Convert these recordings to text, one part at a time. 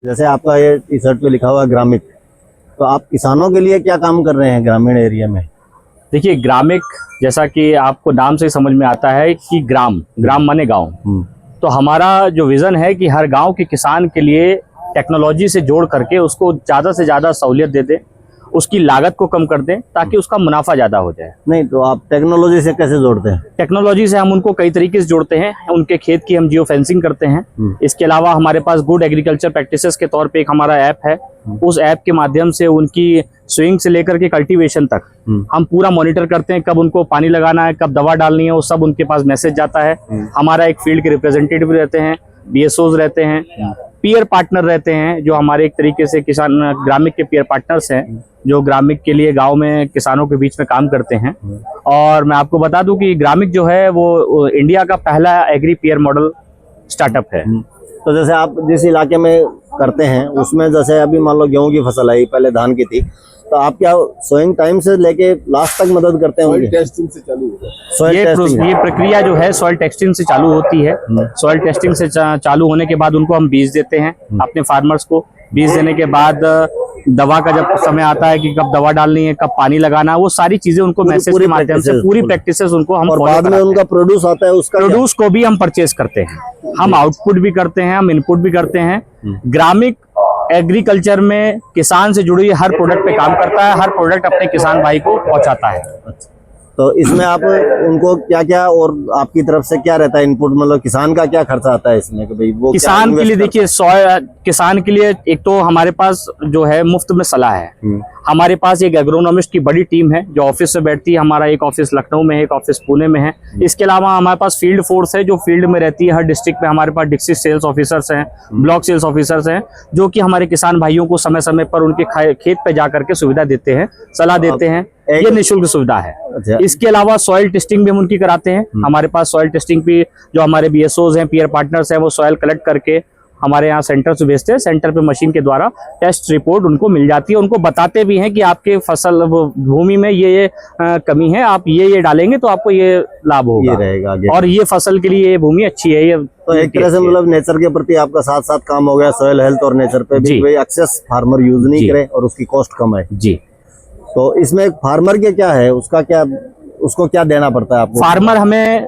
जैसे आपका ये टी शर्ट पे लिखा हुआ है ग्रामिक, तो आप किसानों के लिए क्या काम कर रहे हैं ग्रामीण एरिया में? देखिए, ग्रामिक जैसा कि आपको नाम से समझ में आता है कि ग्राम माने गांव। तो हमारा जो विजन है कि हर गांव के किसान के लिए टेक्नोलॉजी से जोड़ करके उसको ज़्यादा से ज़्यादा सहूलियत दे दें, उसकी लागत को कम कर दें ताकि उसका मुनाफा ज़्यादा हो जाए। नहीं तो आप टेक्नोलॉजी से कैसे जोड़ते हैं? टेक्नोलॉजी से हम उनको कई तरीके से जोड़ते हैं। उनके खेत की हम जियो फेंसिंग करते हैं। इसके अलावा हमारे पास गुड एग्रीकल्चर प्रैक्टिसेस के तौर पे एक हमारा ऐप है। उस ऐप के माध्यम से उनकी स्विंग से लेकर के कल्टीवेशन तक हम पूरा मॉनिटर करते हैं। कब उनको पानी लगाना है, कब दवा डालनी है, वो सब उनके पास मैसेज जाता है। हमारा एक फील्ड के रिप्रेजेंटेटिव रहते हैं, BSOs रहते हैं, पीयर पार्टनर रहते हैं, जो हमारे एक तरीके से किसान ग्रामिक के पीयर पार्टनर्स हैं, जो ग्रामिक के लिए गांव में किसानों के बीच में काम करते हैं। और मैं आपको बता दूं कि ग्रामिक जो है वो इंडिया का पहला एग्री पीयर मॉडल स्टार्टअप है। तो जैसे आप जिस इलाके में करते हैं उसमें जैसे अभी मान लो गेहूं की फसल आई, पहले धान की थी, तो आप क्या सोइंग टाइम से लेके लास्ट तक मदद करते हैं? सॉइल टेस्टिंग से चालू होता है। ये प्रक्रिया जो है सॉइल टेस्टिंग से चालू होती है। सॉइल टेस्टिंग से चालू होने के बाद उनको हम बीज देते हैं अपने फार्मर्स को। बीज देने के बाद दवा का जब समय आता है कि कब दवा डालनी है, कब पानी लगाना है, वो सारी चीजें उनको मैसेज के माध्यम से पूरी प्रैक्टिसेस उनको हम और बाद में उनका प्रोड्यूस आता है, उसका प्रोड्यूस को भी हम परचेज करते हैं। हम आउटपुट भी करते हैं, हम इनपुट भी करते हैं। ग्रामिक एग्रीकल्चर में किसान से जुड़ी हर प्रोडक्ट पे काम करता है, हर प्रोडक्ट अपने किसान भाई को पहुंचाता है। तो इसमें आप उनको क्या क्या और आपकी तरफ से क्या रहता है इनपुट, मतलब किसान का क्या खर्चा आता है इसमें कि भाई वो किसान के लिए? देखिए, किसान के लिए एक तो हमारे पास जो है मुफ्त में सलाह है। हमारे पास एक एग्रोनॉमिस्ट की बड़ी टीम है जो ऑफिस से बैठती है। हमारा एक ऑफिस लखनऊ में है, एक ऑफिस पुणे में है। इसके अलावा हमारे पास फील्ड फोर्स है जो फील्ड में रहती है। हर डिस्ट्रिक्ट में हमारे पास डिस्ट्रिक्ट सेल्स ऑफिसर्स हैं, ब्लॉक सेल्स ऑफिसर्स हैं, जो कि हमारे किसान भाइयों को समय समय पर उनके खेत पे जा करके सुविधा देते हैं, सलाह देते हैं। ये निःशुल्क सुविधा है। इसके अलावा सॉइल टेस्टिंग भी हम उनकी कराते हैं। हमारे पास सॉइल टेस्टिंग भी जो हमारे BSOs हैं, पीयर पार्टनर्स हैं, वो सॉइल कलेक्ट करके हमारे यहाँ सेंटर से भेजते हैं। सेंटर पे मशीन के द्वारा टेस्ट रिपोर्ट उनको मिल जाती है। उनको बताते भी हैं कि आपके फसल भूमि में ये कमी है, आप ये डालेंगे तो आपको ये लाभ होगा, ये रहेगा आगे। और ये फसल के लिए ये भूमि अच्छी है। ये तो एक तरह से मतलब नेचर के प्रति आपका साथ साथ काम हो गया, सॉइल हेल्थ और नेचर पे भी भाई एक्सेस फार्मर यूज नहीं करे और उसकी कॉस्ट कम है जी। तो इसमें फार्मर के क्या है, उसका क्या, उसको क्या देना पड़ता है आपको? फार्मर हमें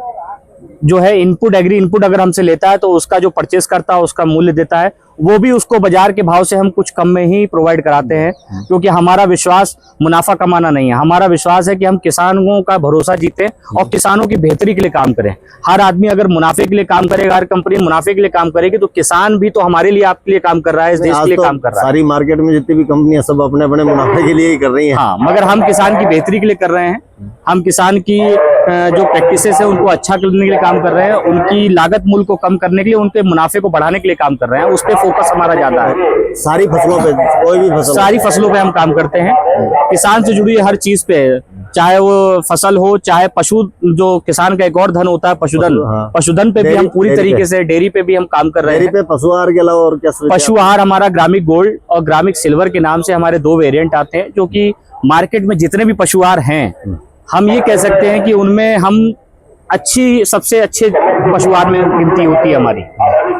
जो है इनपुट, एग्री इनपुट अगर हमसे लेता है तो उसका जो परचेस करता है उसका मूल्य देता है। वो भी उसको बाजार के भाव से हम कुछ कम में ही प्रोवाइड कराते हैं, क्योंकि हमारा विश्वास मुनाफा कमाना नहीं है। हमारा विश्वास है कि हम किसानों का भरोसा जीतें और किसानों की बेहतरी के लिए काम करें। हर आदमी अगर मुनाफे के लिए काम करेगा, हर कंपनी मुनाफे के लिए काम करेगी, तो किसान भी तो हमारे लिए, आपके लिए काम कर रहा है, इस देश के लिए काम कर रहा है। सारी मार्केट में जितनी भी कंपनियां सब अपने अपने मुनाफे के लिए ही कर रही हैं। हाँ, मगर हम किसान की बेहतरी के लिए कर रहे हैं। हम किसान की जो प्रैक्टिसेस है उनको अच्छा करने के लिए काम कर रहे हैं। उनकी लागत मूल्य को कम करने के लिए, उनके मुनाफे को बढ़ाने के लिए काम कर रहे हैं। उस पर फोकस हमारा ज्यादा है। सारी फसलों पे, कोई भी फसल, सारी फसलों पे हम काम करते हैं। किसान से जुड़ी हर चीज पे, चाहे वो फसल हो, चाहे पशु, जो किसान का एक और धन होता है पशुधन, पशुधन पे भी हम पूरी तरीके से, डेयरी पे भी हम काम कर रहे हैं। डेयरी पे पशु आहार के अलावा और क्या? पशु आहार हमारा ग्रामिक गोल्ड और ग्रामिक सिल्वर के नाम से हमारे 2 वेरिएंट आते हैं, जो कि मार्केट में जितने भी पशु आहार हैं, हम ये कह सकते हैं कि उनमें हम अच्छी, सबसे अच्छे पशु आहार में गिनती होती है हमारी,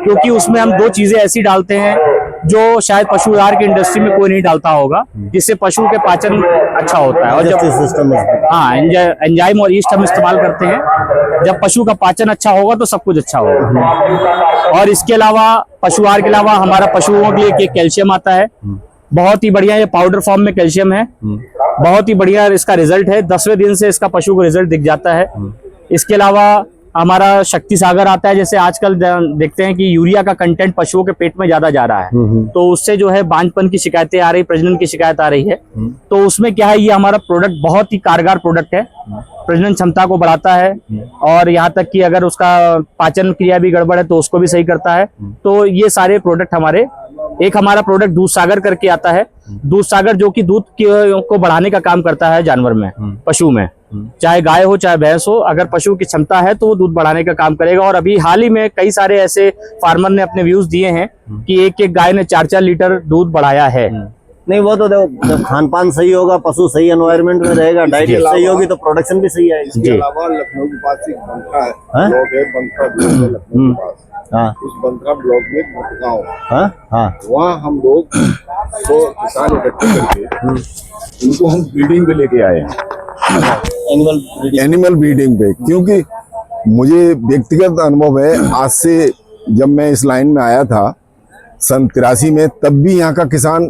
क्योंकि उसमें हम 2 चीजें ऐसी डालते हैं जो शायद पशु आहार की इंडस्ट्री में कोई नहीं डालता होगा, जिससे पशु के पाचन अच्छा होता है। और जब एंजाइम और ईस्ट हम इस्तेमाल करते हैं, जब पशु का पाचन अच्छा होगा तो सब कुछ अच्छा होगा। और इसके अलावा पशु आहार के अलावा हमारा पशुओं के लिए कैल्शियम आता है, बहुत ही बढ़िया। ये पाउडर फॉर्म में कैल्शियम है, बहुत ही बढ़िया इसका रिजल्ट है। 10वें दिन से इसका पशु को रिजल्ट दिख जाता है। इसके अलावा हमारा शक्ति सागर आता है। जैसे आजकल देखते हैं कि यूरिया का कंटेंट पशुओं के पेट में ज्यादा जा रहा है, तो उससे जो है बांझपन की शिकायतें आ रही, प्रजनन की शिकायत आ रही है। तो उसमें क्या है, ये हमारा प्रोडक्ट बहुत ही कारगर प्रोडक्ट है, प्रजनन क्षमता को बढ़ाता है, और यहाँ तक कि अगर उसका पाचन क्रिया भी गड़बड़ है तो उसको भी सही करता है। तो ये सारे प्रोडक्ट हमारे, एक हमारा प्रोडक्ट दूध सागर करके आता है। दूध सागर जो कि दूध को बढ़ाने का काम करता है जानवर में, पशु में, चाहे गाय हो चाहे भैंस हो। अगर पशु की क्षमता है तो वो दूध बढ़ाने का काम करेगा। और अभी हाल ही में कई सारे ऐसे फार्मर ने अपने व्यूज दिए हैं कि एक एक गाय ने 4-4 लीटर दूध बढ़ाया है। नहीं वो तो देखो, जब खान पान सही होगा, पशु सही एनवायरनमेंट में रहेगा, डाइट सही होगी तो प्रोडक्शन भी सही आएगी। इसके अलावा लखनऊ के पास एक बंथरा है, हाँ? ब्लॉक है, बंथरा ब्लॉक है लखनऊ के पास। हाँ उस बंथरा ब्लॉक में एक भटगांव है, हाँ हाँ वहाँ हम लोग 100 किसान इकट्ठे करके उनको हम ब्रीडिंग पे लेके आए हैं, एनिमल ब्रीडिंग पे। क्योंकि मुझे व्यक्तिगत अनुभव है, आज से जब मैं इस लाइन में आया था सन 83 में, तब भी यहाँ का किसान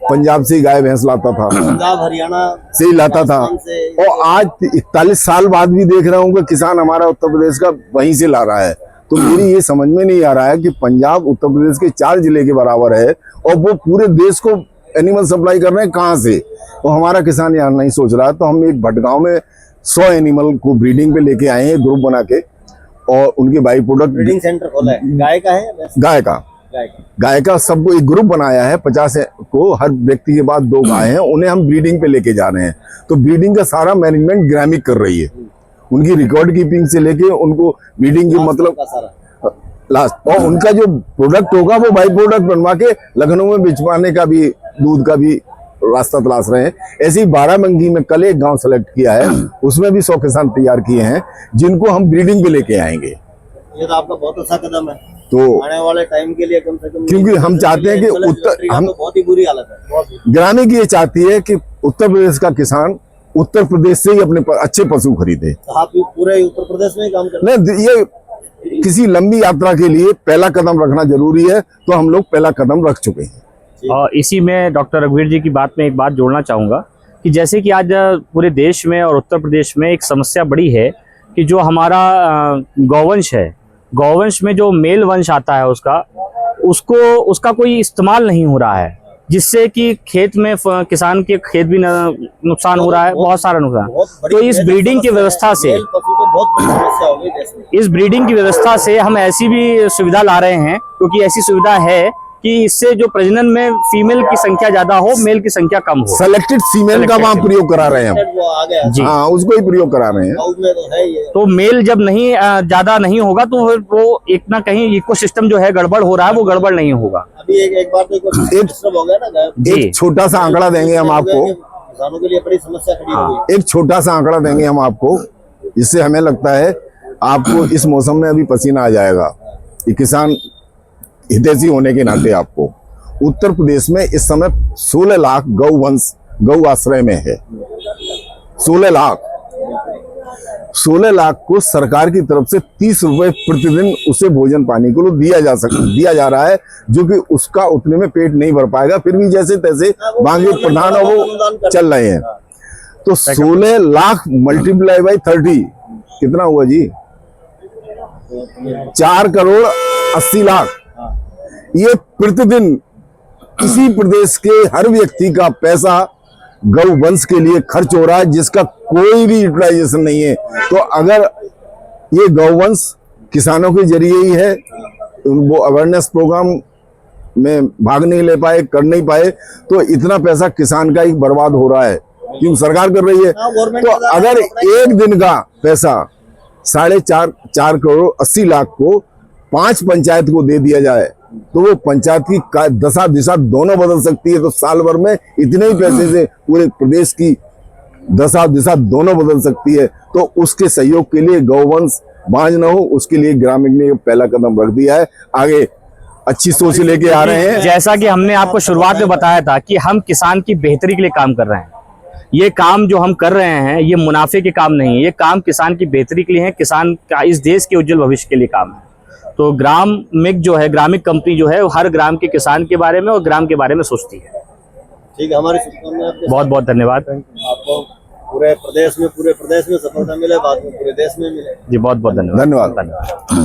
पंजाब से ही गाय भैंस लाता था, पंजाब हरियाणा से ही लाता था। और आज 41 साल बाद भी देख रहा हूँ कि किसान हमारा उत्तर प्रदेश का वहीं से ला रहा है। तो मेरी ये समझ में नहीं आ रहा है कि पंजाब उत्तर प्रदेश के 4 जिले के बराबर है और वो पूरे देश को एनिमल सप्लाई कर रहे हैं कहाँ से, तो हमारा किसान यहाँ नहीं सोच रहा है। तो हम एक भटगांव में 100 एनिमल को ब्रीडिंग पे लेके आए हैं, ग्रुप बना के, और उनके बाई प्रोडक्ट ब्रीडिंग सेंटर खोला है। गाय का है, गाय का सबको एक ग्रुप बनाया है, 50 को, हर व्यक्ति के पास 2 गाय हैं, उन्हें हम ब्रीडिंग पे लेके जा रहे हैं। तो ब्रीडिंग का सारा मैनेजमेंट ग्रामिक कर रही है, उनकी रिकॉर्ड कीपिंग से लेके उनको ब्रीडिंग की मतलब लास्ट, और उनका जो प्रोडक्ट होगा वो बाई प्रोडक्ट बनवा के लखनऊ में भिजवाने का भी, दूध का भी रास्ता तलाश रहे हैं। ऐसे ही बाराबंकी में कल एक गांव सेलेक्ट किया है, उसमें भी 100 किसान तैयार किए हैं जिनको हम ब्रीडिंग पे लेके आएंगे। ये तो आपका बहुत अच्छा कदम है, तो आने वाले टाइम के लिए कम से कम, क्योंकि हम चाहते हैं कि उत्तर, हम तो बहुत ही बुरी हालत है। ग्रामीण ये चाहती है कि उत्तर प्रदेश का किसान उत्तर प्रदेश से ही अपने अच्छे पशु खरीदे। तो आप पूरे उत्तर प्रदेश में ही काम कर रहे नहीं, ये किसी लंबी यात्रा के लिए पहला कदम रखना जरूरी है, तो हम लोग पहला कदम रख चुके हैं। और इसी में डॉक्टर रघुवीर जी की बात में एक बात जोड़ना चाहूँगा कि जैसे कि आज पूरे देश में और उत्तर प्रदेश में एक समस्या बड़ी है कि जो हमारा गौवंश है, गौवंश में जो मेल वंश आता है उसका कोई इस्तेमाल नहीं हो रहा है, जिससे कि खेत में किसान के खेत भी नुकसान हो रहा है, बहुत सारा नुकसान। तो इस ब्रीडिंग की व्यवस्था से, इस ब्रीडिंग की व्यवस्था से हम ऐसी भी सुविधा ला रहे हैं, क्योंकि ऐसी सुविधा है कि इससे जो प्रजनन में फीमेल की संख्या ज्यादा हो, मेल की संख्या कम हो। सेलेक्टेड फीमेल का वहाँ प्रयोग करा रहे हैं हम जी, हाँ, उसको ही प्रयोग करा रहे हैं। तो मेल जब नहीं ज्यादा नहीं होगा तो वो एक ना कहीं इकोसिस्टम जो है गड़बड़ हो रहा है, वो गड़बड़ नहीं होगा। अभी एक बार तो हो गया ना, एक छोटा सा आंकड़ा देंगे हम आपको, किसानों के लिए बड़ी समस्या खड़ी हो गई। एक छोटा सा आंकड़ा देंगे हम आपको, जिससे हमें लगता है आपको इस मौसम में अभी पसीना आ जाएगा। ये किसान हितैषी होने के नाते आपको, उत्तर प्रदेश में इस समय 16 लाख गौ आश्रय में है। 16 लाख को सरकार की तरफ से 30 रुपए प्रतिदिन उसे भोजन पानी को दिया जा रहा है, जो कि उसका उतने में पेट नहीं भर पाएगा, फिर भी जैसे तैसे बाकी प्रधान और वो चल रहे हैं। तो 16 लाख मल्टीप्लाई बाई 30 कितना हुआ जी? 4 करोड़ 80 लाख। ये प्रतिदिन किसी प्रदेश के हर व्यक्ति का पैसा गौ वंश के लिए खर्च हो रहा है, जिसका कोई भी यूटिलाइजेशन नहीं है। तो अगर ये गौवंश किसानों के जरिए ही है, वो अवेयरनेस प्रोग्राम में भाग नहीं ले पाए, कर नहीं पाए, तो इतना पैसा किसान का ही बर्बाद हो रहा है, क्योंकि सरकार कर रही है। तो अगर एक दिन का पैसा 4.5 करोड़ 80 लाख को 5 पंचायत को दे दिया जाए, तो वो पंचायत की दशा दिशा दोनों बदल सकती है। तो साल भर में इतने ही पैसे से पूरे प्रदेश की दशा दिशा दोनों बदल सकती है। तो उसके सहयोग के लिए गौवंश बांझ न हो, उसके लिए ग्रामीण ने पहला कदम रख दिया है। आगे अच्छी सोच लेके आ रहे हैं। जैसा कि हमने आपको शुरुआत में बताया था कि हम किसान की बेहतरी के लिए काम कर रहे हैं। ये काम जो हम कर रहे हैं ये मुनाफे के काम नहीं है, ये काम किसान की बेहतरी के लिए है, किसान का इस देश के उज्जवल भविष्य के लिए काम है। तो ग्रामिक जो है, ग्रामिक कंपनी जो है, हर ग्राम के किसान के बारे में और ग्राम के बारे में सोचती है। ठीक है, हमारी शुभकामनाएं। बहुत बहुत धन्यवाद आपको। पूरे प्रदेश में सफलता मिले, बाद में पूरे देश में मिले। जी बहुत बहुत धन्यवाद। धन्यवाद।